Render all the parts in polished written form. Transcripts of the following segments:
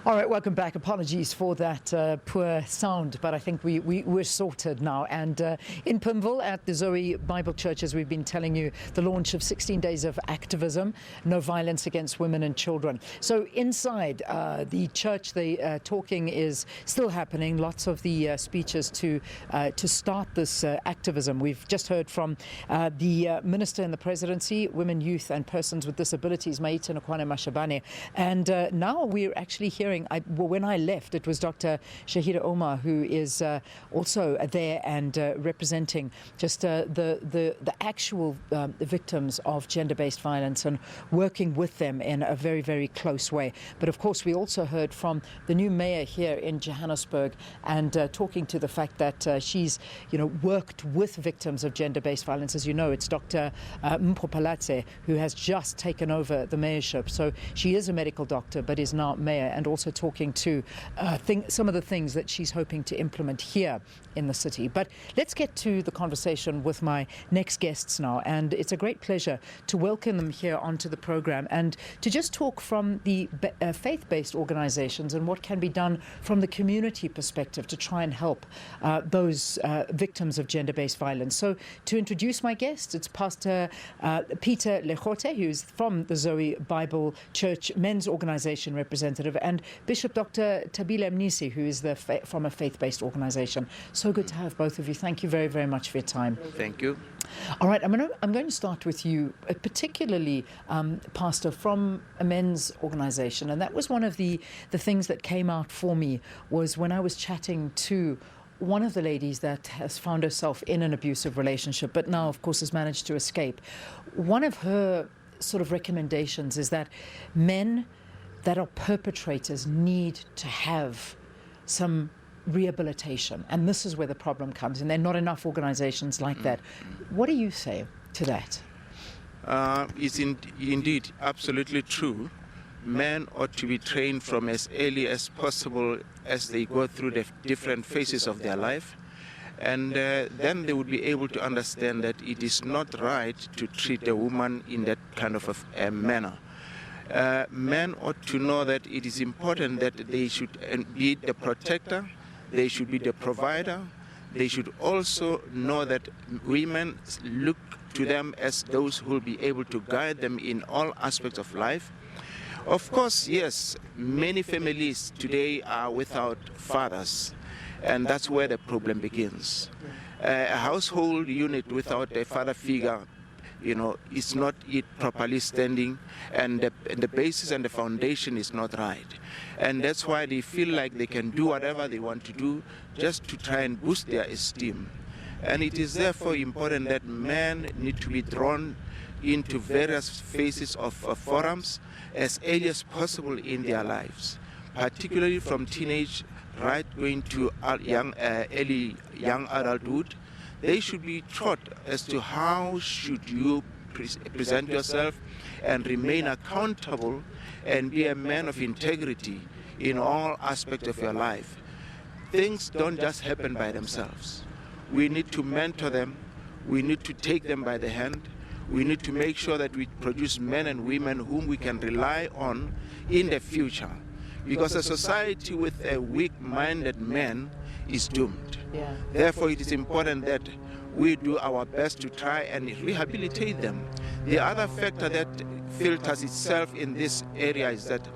All right, welcome back. Apologies for that poor sound, but I think we're sorted now. And in Pimville at the Zoe Bible Church, as we've been telling you, the launch of 16 Days of Activism, No Violence Against Women and Children. So inside the church, the talking is still happening. Lots of the speeches to start this activism. We've just heard from the Minister in the Presidency, Women, Youth and Persons with Disabilities, Maita Nkwane Mashabane. And now we're actually hearing, when I left, it was Dr. Shahida Omar, who is also there and representing just the actual victims of gender-based violence and working with them in a very, very close way. But of course, we also heard from the new mayor here in Johannesburg and talking to the fact that she's, worked with victims of gender-based violence. As you know, it's Dr. Mpho Palatse, who has just taken over the mayorship. So she is a medical doctor, but is now mayor, and also talking to some of the things that she's hoping to implement here in the city. But let's get to the conversation with my next guests now, and it's a great pleasure to welcome them here onto the program and to just talk from the faith-based organizations and what can be done from the community perspective to try and help those victims of gender-based violence. So to introduce my guests, it's Pastor Peter Legote, who's from the Zoe Bible Church Men's Organization representative, and Bishop Dr. Tabile Mnisi, who is from a faith-based organization. So good to have both of you. Thank you very, very much for your time. Thank you. All right, I'm going to start with you, particularly, Pastor, from a men's organization. And that was one of the things that came out for me was when I was chatting to one of the ladies that has found herself in an abusive relationship, but now, of course, has managed to escape. One of her sort of recommendations is that men that are perpetrators need to have some rehabilitation. And this is where the problem comes. And there are not enough organizations like that. What do you say to that? It's indeed absolutely true. Men ought to be trained from as early as possible as they go through the different phases of their life. And then they would be able to understand that it is not right to treat a woman in that kind of a manner. Men ought to know that it is important that they should be the protector, they should be the provider. They should also know that women look to them as those who will be able to guide them in all aspects of life. Of course, yes, many families today are without fathers, and that's where the problem begins. A household unit without a father figure, is not properly standing, and the basis and the foundation is not right. And that's why they feel like they can do whatever they want to do just to try and boost their esteem. And it is therefore important that men need to be drawn into various phases of forums as early as possible in their lives, particularly from teenage right going to early young adulthood. They should be taught as to how should you present yourself and remain accountable and be a man of integrity in all aspects of your life. Things don't just happen by themselves. We need to mentor them. We need to take them by the hand. We need to make sure that we produce men and women whom we can rely on in the future. Because a society with a weak-minded man is doomed. Yeah. Therefore, it is important that we do our best to try and rehabilitate them. The other factor that filters itself in this area is that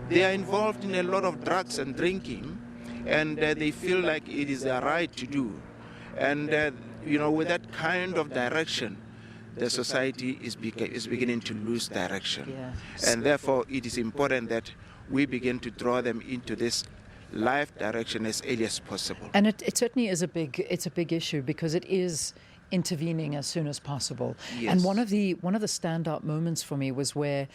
they are involved in a lot of drugs and drinking, and they feel like it is their right to do. And, with that kind of direction, the society is beginning to lose direction. Yeah. And therefore, it is important that we begin to draw them into this life direction as early as possible. And it certainly is a big issue because it is intervening as soon as possible. Yes. And one of the standout moments for me was where,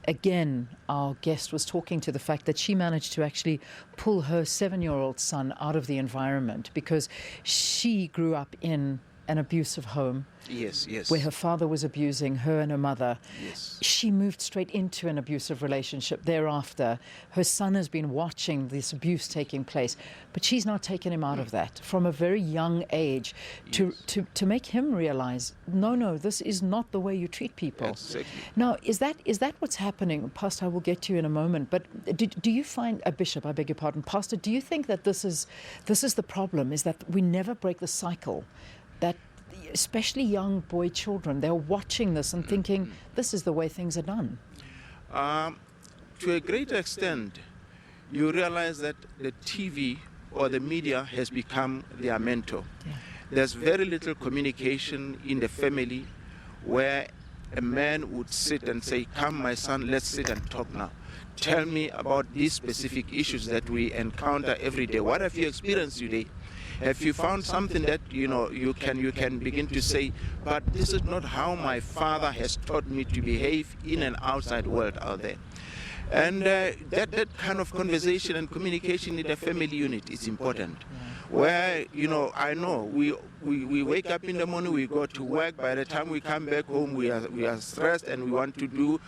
again, our guest was talking to the fact that she managed to actually pull her 7-year-old son out of the environment because she grew up in an abusive home. Yes, yes. Where her father was abusing her and her mother. Yes. She moved straight into an abusive relationship thereafter. Her son has been watching this abuse taking place, but she's now taken him out of that from a very young age to make him realize, no, this is not the way you treat people. Exactly. Now, is that what's happening? Pastor, I will get to you in a moment, but do you find, Bishop, I beg your pardon, Pastor, do you think that this is the problem, is that we never break the cycle, that especially young boy children, they're watching this and thinking, this is the way things are done? To a great extent, you realize that the TV or the media has become their mentor. Yeah. There's very little communication in the family where a man would sit and say, come, my son, let's sit and talk now. Tell me about these specific issues that we encounter every day. What have you experienced today? Have you found something that you can begin to say, but this is not how my father has taught me to behave in an outside world out there? And that kind of conversation and communication in the family unit is important. Where I know we wake up in the morning, we go to work. By the time we come back home, we are stressed and we want to do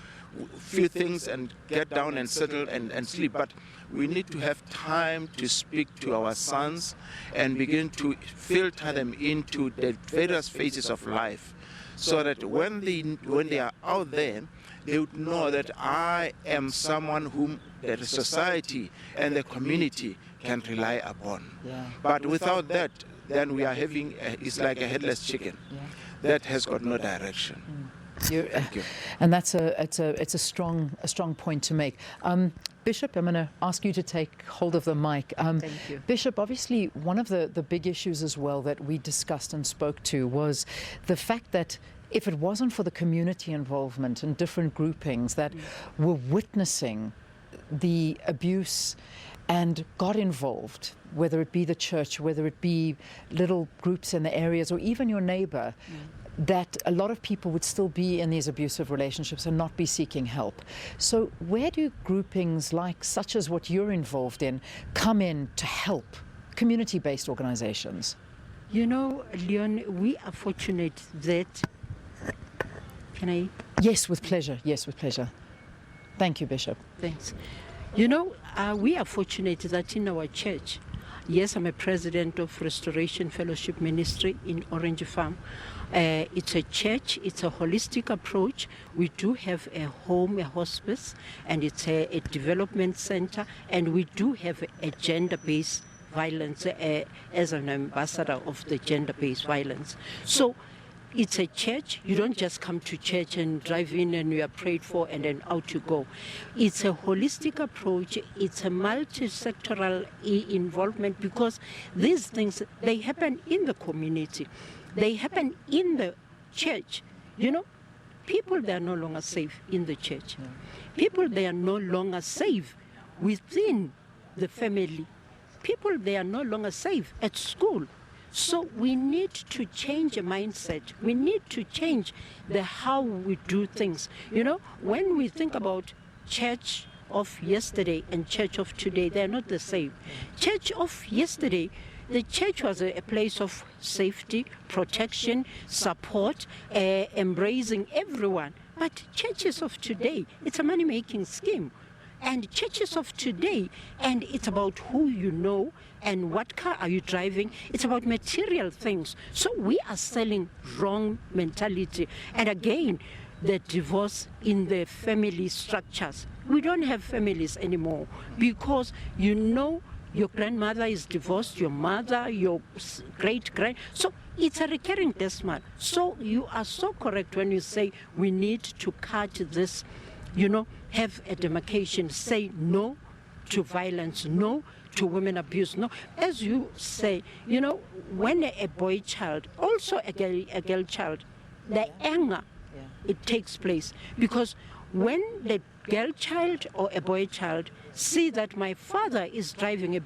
few things and get down and settle and sleep. But we need to have time to speak to our sons and begin to filter them into the various phases of life, so that when they are out there, they would know that I am someone whom the society and the community can rely upon. Yeah. But without that, then we are having it's like a headless chicken that has got no direction. Thank you. And it's a strong point to make. Bishop, I'm going to ask you to take hold of the mic. Thank you. Bishop, obviously one of the big issues as well that we discussed and spoke to was the fact that if it wasn't for the community involvement and different groupings that were witnessing the abuse and got involved, whether it be the church, whether it be little groups in the areas, or even your neighbor, that a lot of people would still be in these abusive relationships and not be seeking help. So where do groupings like such as what you're involved in come in to help community-based organizations? Leon, we are fortunate that... Can I? Yes, with pleasure. Yes, with pleasure. Thank you, Bishop. Thanks. We are fortunate that in our church, yes, I'm a president of Restoration Fellowship Ministry in Orange Farm. It's a church, it's a holistic approach. We do have a home, a hospice, and it's a development center, and we do have a gender-based violence as an ambassador of the gender-based violence. So it's a church. You don't just come to church and drive in and you are prayed for and then out you go. It's a holistic approach. It's a multi-sectoral involvement, because these things, they happen in the community. They happen in the church. People, they are no longer safe in the church. People, they are no longer safe within the family. People, they are no longer safe at school. So we need to change a mindset. We need to change how we do things. When we think about church of yesterday and church of today, they're not the same. Church of yesterday, the church was a place of safety, protection, support, embracing everyone. But churches of today, it's a money-making scheme. And churches of today, and it's about who you know and what car are you driving. It's about material things. So we are selling wrong mentality. And again, the divorce in the family structures. We don't have families anymore, because your grandmother is divorced, your mother, your great-grand. So it's a recurring decimal. So you are so correct when you say we need to cut this, have a demarcation, say no to violence, no to women abuse, no. As you say, when a boy child, also a girl child, the anger, it takes place. Because when the girl child or a boy child see that my father is driving a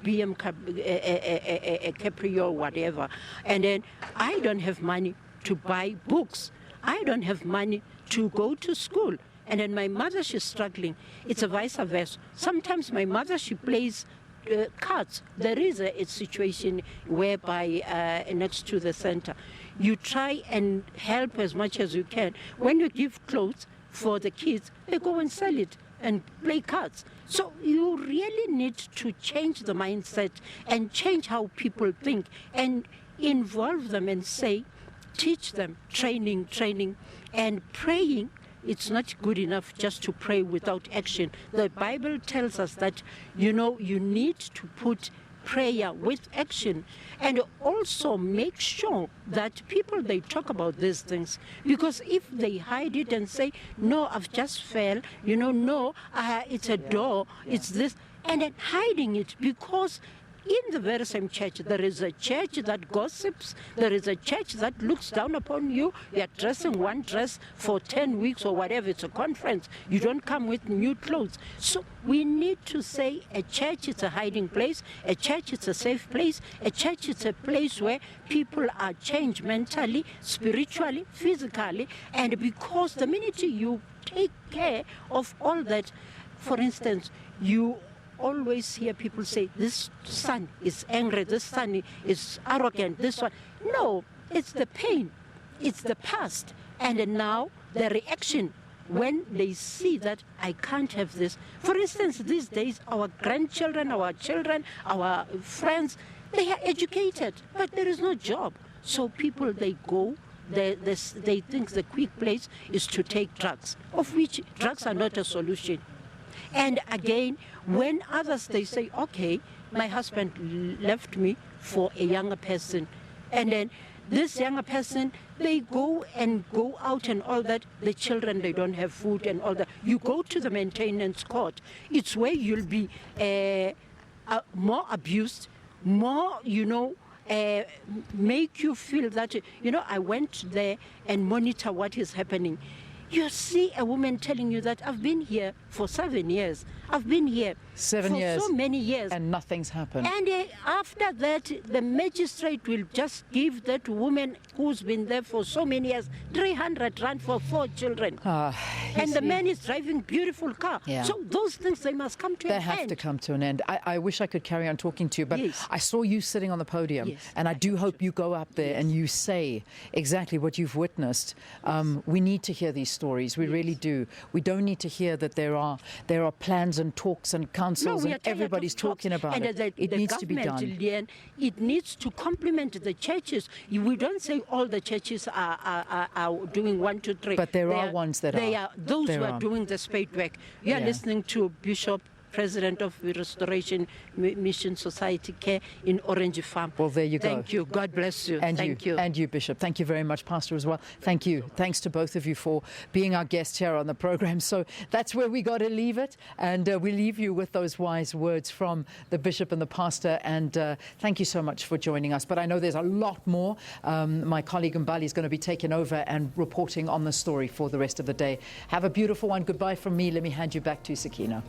Capri or whatever, and then I don't have money to buy books, I don't have money to go to school, and then my mother, she's struggling. It's a vice versa. Sometimes my mother, she plays carts. There is a situation whereby next to the center, you try and help as much as you can. When you give clothes for the kids, they go and sell it and play cards. So you really need to change the mindset and change how people think and involve them and say, teach them training, and praying. It's not good enough just to pray without action. The Bible tells us that, you need to put prayer with action, and also make sure that people, they talk about these things, because if they hide it and say, no, I've just fell, no, it's a door, it's this, and then hiding it, because in the very same church, there is a church that gossips, there is a church that looks down upon you. You're dressing one dress for 10 weeks or whatever, it's a conference. You don't come with new clothes. So we need to say a church is a hiding place, a church is a safe place, a church is a place where people are changed mentally, spiritually, physically, and because the minute you take care of all that, for instance, you always hear people say, this son is angry, this son is arrogant, this one. No, it's the pain, it's the past. And now the reaction when they see that I can't have this. For instance, these days, our grandchildren, our children, our friends, they are educated, but there is no job. So people, they go, they think the quick place is to take drugs, of which drugs are not a solution. And again, when others, they say, okay, my husband left me for a younger person, and then this younger person, they go out and all that, the children, they don't have food and all that. You go to the maintenance court. It's where you'll be more abused, more, make you feel that, I went there and monitor what is happening. You see a woman telling you that I've been here for 7 years. I've been here 7 for years, so many years. and nothing's happened. And after that, the magistrate will just give that woman who's been there for so many years 300 rand for 4 children. And the man is driving beautiful car. Yeah. So those things, they must come to an end. They have to come to an end. I wish I could carry on talking to you, but Yes. I saw you sitting on the podium, Yes. and I do hope you go up there and you say exactly what you've witnessed. We need to hear these stories. We really do. We don't need to hear that there are plans and talks and councils we are and tired everybody's of talks. talking about And it. It the needs to be government, done. Leanne, it needs to complement the churches. We don't say all the churches are doing 1, 2, 3. But there are ones that they are. those There who are are. doing the spade work. You are Yeah. listening to Bishop, President of the Restoration Mission Society Care in Orange Farm. Well, there you go. Thank you. God bless you. And Thank you, and you, Bishop. Thank you very much, Pastor, as well. Thank you. Thanks to both of you for being our guests here on the program. So that's where we got to leave it. And we leave you with those wise words from the Bishop and the Pastor. And thank you so much for joining us. But I know there's a lot more. My colleague Mbali is going to be taking over and reporting on the story for the rest of the day. Have a beautiful one. Goodbye from me. Let me hand you back to Sakina.